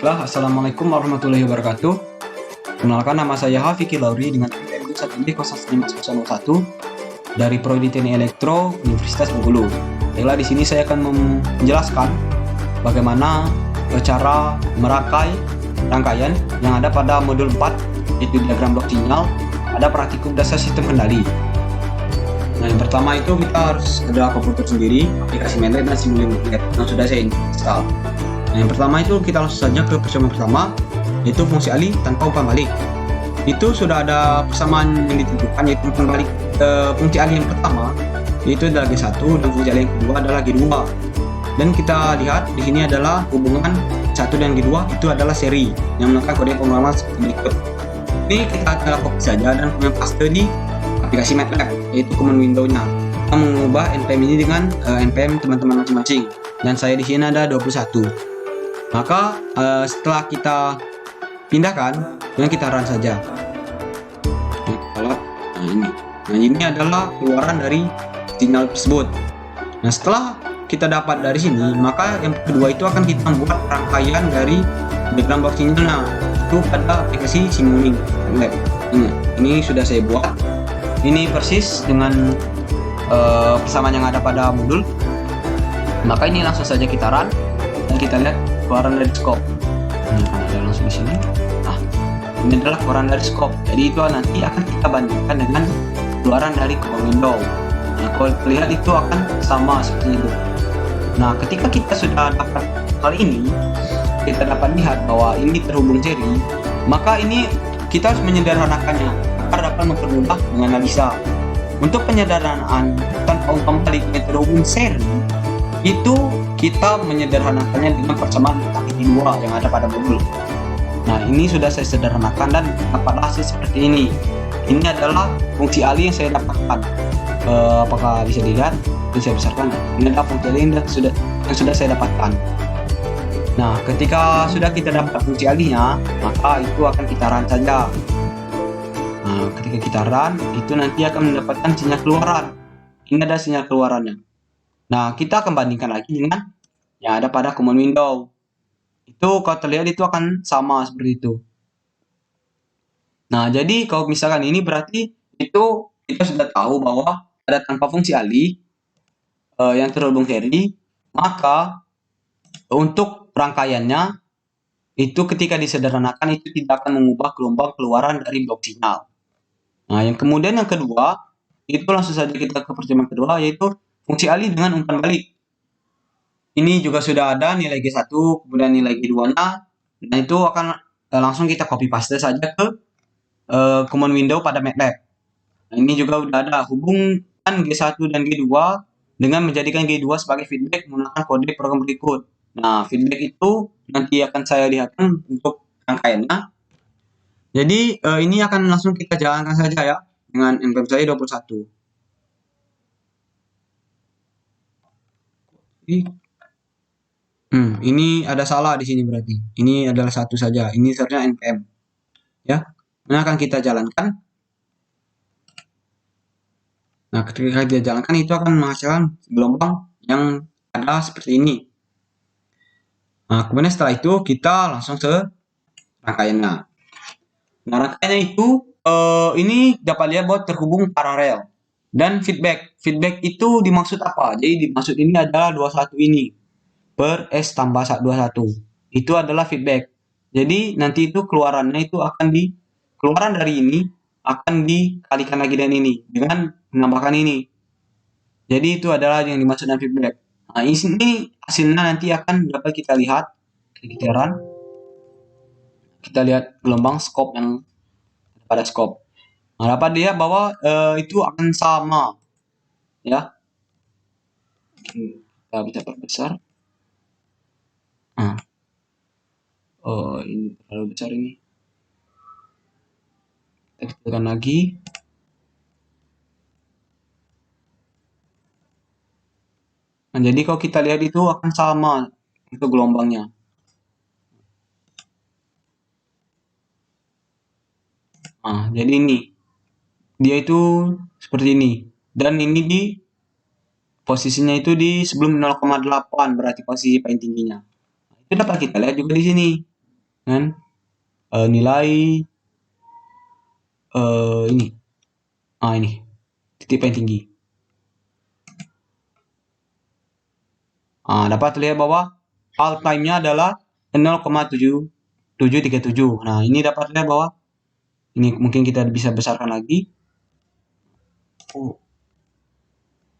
Baiklah, Assalamualaikum warahmatullahi wabarakatuh. Kenalkan, nama saya Hafiki Lauri dengan NPM 1D05101 dari Prodi Teknik Elektro Universitas Bengkulu. Baiklah, di sini saya akan menjelaskan bagaimana cara merangkai rangkaian yang ada pada modul 4, yaitu diagram blok sinyal, ada praktikum dasar sistem kendali. Nah, yang pertama itu kita harus ada komputer sendiri, aplikasi MATLAB dan Simulink yang sudah saya install. Nah, yang pertama itu kita langsung saja ke persamaan pertama, yaitu fungsi alih tanpa umpan balik. Itu sudah ada persamaan yang ditentukan, yaitu umpan balik fungsi alih yang pertama yaitu adalah G1 dan fungsi alih yang kedua adalah G2. Dan kita lihat di sini adalah hubungan 1 dan G2 itu adalah seri yang menggunakan kode pemrograman seperti berikut. Ini kita copy saja dan kemudian paste di aplikasi MATLAB, yaitu command window-nya. Kita mengubah npm ini dengan npm teman-teman masing-masing. Dan saya di sini ada 21. Maka setelah kita pindahkan, kemudian kita run saja. Nah, ini adalah keluaran dari sinyal tersebut. Nah, setelah kita dapat dari sini, maka yang kedua itu akan kita membuat rangkaian dari diagram blok sinyalnya itu pada aplikasi Simulink. Ini sudah saya buat. Ini persis dengan persamaan yang ada pada modul. Maka ini langsung saja kita run dan kita lihat keluaran dari scope. Ini ada langsung di sini. Nah, ini adalah keluaran dari scope. Jadi itu nanti akan kita bandingkan dengan keluaran dari command window. Nah, kalau terlihat itu akan sama seperti itu. Nah, ketika kita sudah dapat hal ini, kita dapat lihat bahwa ini terhubung seri, maka ini kita harus menyederhanakannya agar dapat mempermudah menganalisa. Untuk penyederhanaan tanpa umpan balik yang terhubung seri, itu kita menyederhanakannya dengan persamaan G2 yang ada pada modul. Nah, ini sudah saya sederhanakan dan dapat hasil seperti ini. Ini adalah fungsi alih yang saya dapatkan. Apakah bisa dilihat? Ini saya besarkan. Ini adalah fungsi alih yang sudah saya dapatkan. Nah, ketika sudah kita dapat fungsi alihnya, maka itu akan kita run saja. Nah, ketika kita run, itu nanti akan mendapatkan sinyal keluaran. Ini ada sinyal keluarannya. Nah, kita akan bandingkan lagi dengan yang ada pada command window. Itu kalau terlihat itu akan sama seperti itu. Nah, jadi kalau misalkan ini berarti itu kita sudah tahu bahwa ada tanpa fungsi alih yang terhubung seri, maka untuk rangkaiannya itu ketika disederhanakan itu tidak akan mengubah gelombang keluaran dari blok sinyal. Nah, yang kemudian yang kedua, itu langsung saja kita ke persamaan kedua, yaitu fungsi alih dengan umpan balik. Ini juga sudah ada nilai G1, kemudian nilai G2-nya. Nah, itu akan langsung kita copy paste saja ke command window pada MATLAB. Nah, ini juga sudah ada hubungkan G1 dan G2 dengan menjadikan G2 sebagai feedback menggunakan kode program berikut. Nah, feedback itu nanti akan saya lihatkan untuk rangkaiannya. Jadi, ini akan langsung kita jalankan saja ya dengan npm saya 21. Ini ada salah di sini berarti. Ini adalah satu saja. Ini seharusnya npm. Ya. Ini akan kita jalankan. Nah, ketika kita jalankan itu akan menghasilkan gelombang yang ada seperti ini. Nah, kemudian setelah itu kita langsung ke rangkaiannya. Nah, rangkaiannya itu ini dapat lihat bahwa terhubung paralel dan feedback. Feedback itu dimaksud apa? Jadi dimaksud ini adalah 21 ini per S tambah 21. Itu adalah feedback. Jadi nanti itu keluarannya itu akan keluaran dari ini akan dikalikan lagi dengan ini dengan menambahkan ini. Jadi itu adalah yang dimaksud dengan feedback. Nah, ini hasilnya nanti akan dapat kita lihat. Kita run. Kita lihat gelombang scope yang pada scope. Nah, dapat lihat bahwa itu akan sama. Ya. Kita bisa perbesar. Nah. Oh, ini terlalu besar ini. Kita kecilkan lagi. Nah, jadi kalau kita lihat itu akan sama itu gelombangnya. Nah, jadi ini dia itu seperti ini dan ini di posisinya itu di sebelum 0,8 berarti posisi paling tingginya. Itu dapat kita lihat juga di sini. dengan nilai ini. Ini titik paling tinggi. Dapat terlihat bahwa all time-nya adalah 0,7737. Nah, ini dapat lihat bahwa ini mungkin kita bisa besarkan lagi.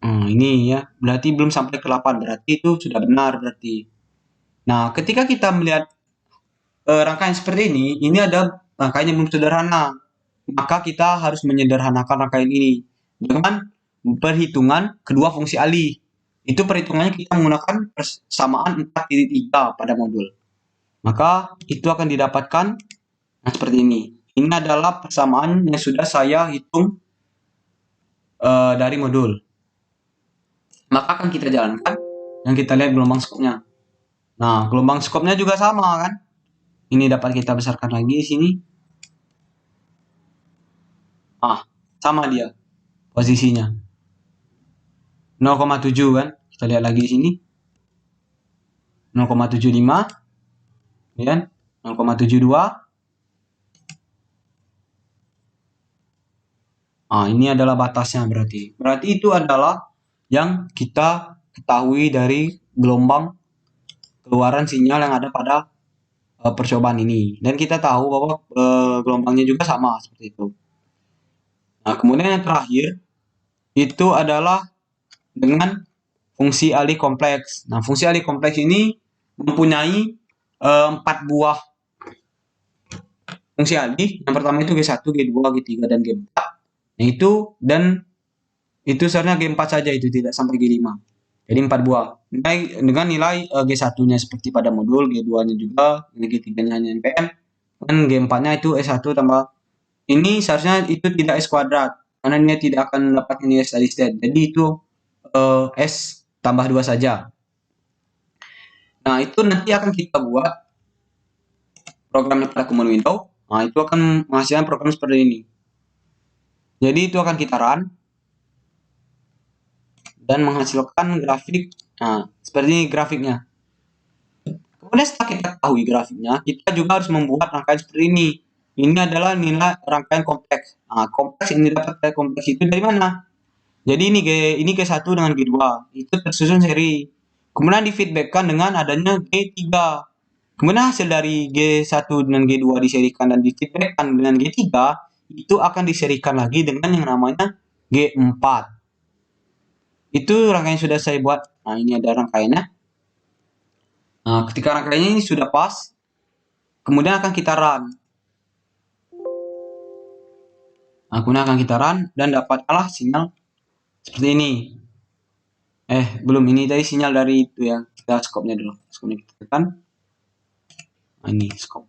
Ini ya, berarti belum sampai ke 8, berarti itu sudah benar berarti. Nah, ketika kita melihat rangkaian seperti ini ada rangkaian yang belum sederhana. Maka kita harus menyederhanakan rangkaian ini dengan perhitungan kedua fungsi alih. Itu perhitungannya kita menggunakan persamaan 4.3 pada modul. Maka itu akan didapatkan seperti ini. Ini adalah persamaan yang sudah saya hitung dari modul. Maka akan kita jalankan dan kita lihat gelombang skopnya. Nah, gelombang skopnya juga sama kan? Ini dapat kita besarkan lagi di sini. Sama dia posisinya. 0,7 kan? Kita lihat lagi di sini. 0,75 ya, 0,72. Ini adalah batasnya berarti. Berarti itu adalah yang kita ketahui dari gelombang keluaran sinyal yang ada pada percobaan ini. Dan kita tahu bahwa gelombangnya juga sama seperti itu. Nah, kemudian yang terakhir itu adalah dengan fungsi alih kompleks. Nah, fungsi alih kompleks ini mempunyai 4 buah fungsi alih. Yang pertama itu G1, G2, G3, dan G4. Nah, itu seharusnya G4 saja, itu tidak sampai G5. Jadi 4 buah. Dengan nilai G1-nya seperti pada modul, G2-nya juga, G3-nya hanya NPM, dan G4-nya itu S1 tambah. Ini seharusnya itu tidak S kuadrat, karena ini tidak akan mendapatkan nilai steady state. Jadi itu S tambah 2 saja. Nah, itu nanti akan kita buat programnya pada command window. Nah, itu akan menghasilkan program seperti ini. Jadi itu akan kita run dan menghasilkan grafik. Nah, seperti ini grafiknya. Kemudian setelah kita ketahui grafiknya, kita juga harus membuat rangkaian seperti ini. Ini adalah nilai rangkaian kompleks. Nah, kompleks yang didapat dari kompleks itu dari mana? Jadi ini G1 dengan G2 itu tersusun seri. Kemudian di-feedbackkan dengan adanya G3. Kemudian hasil dari G1 dan G2 diserikan dan di-feedbackkan dengan G3, itu akan diserikan lagi dengan yang namanya G4. Itu rangkaian yang sudah saya buat. Nah, ini ada rangkaiannya. Nah, ketika rangkaiannya ini sudah pas, kemudian akan kita run. Nah, kemudian akan kita run dan dapatlah sinyal seperti ini. Belum, ini tadi sinyal dari itu ya. Kita skopnya dulu. Skopnya kita tekan. Nah, ini skop.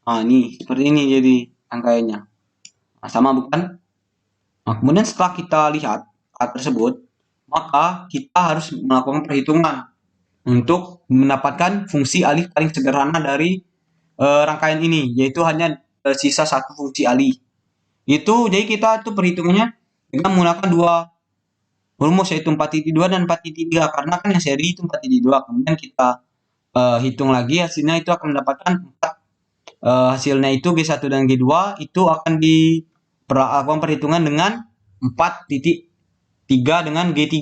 Ini seperti ini jadi rangkaiannya. Nah, sama bukan? Nah, kemudian setelah kita lihat hal tersebut, maka kita harus melakukan perhitungan untuk mendapatkan fungsi alih paling sederhana dari rangkaian ini, yaitu hanya sisa satu fungsi alih. Jadi kita itu perhitungannya dengan menggunakan dua rumus, yaitu 4.2 dan 4.3, karena kan yang seri itu 4.2. Kemudian kita hitung lagi hasilnya, itu akan mendapatkan 4. Hasilnya itu G1 dan G2 itu akan diperlakukan perhitungan dengan 4.3 dengan G3.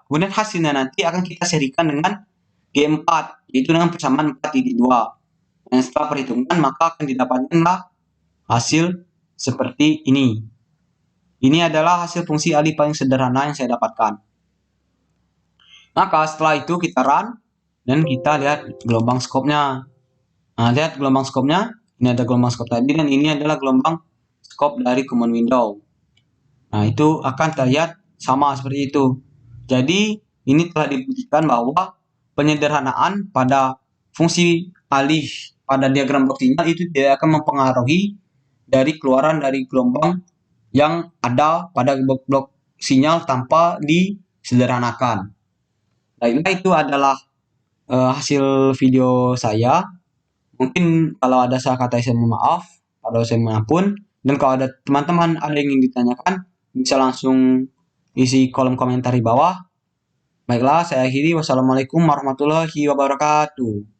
Kemudian hasilnya nanti akan kita serikan dengan G4, yaitu dengan persamaan 4.2. Dan setelah perhitungan maka akan didapatkanlah hasil seperti ini. Ini adalah hasil fungsi alih paling sederhana yang saya dapatkan. Maka setelah itu kita run dan kita lihat gelombang skopnya. Nah, lihat gelombang skopnya. Ini ada gelombang skop tadi dan ini adalah gelombang skop dari command window. Nah, itu akan terlihat sama seperti itu. Jadi ini telah dibuktikan bahwa penyederhanaan pada fungsi alih pada diagram blok sinyal itu tidak akan mempengaruhi dari keluaran dari gelombang yang ada pada blok sinyal tanpa disederhanakan. Nah, itu adalah hasil video saya. Mungkin kalau ada salah kata saya mohon maaf, kalau saya maupun, dan kalau ada teman-teman ada yang ingin ditanyakan, bisa langsung isi kolom komentar di bawah. Baiklah, saya akhiri. Wassalamualaikum warahmatullahi wabarakatuh.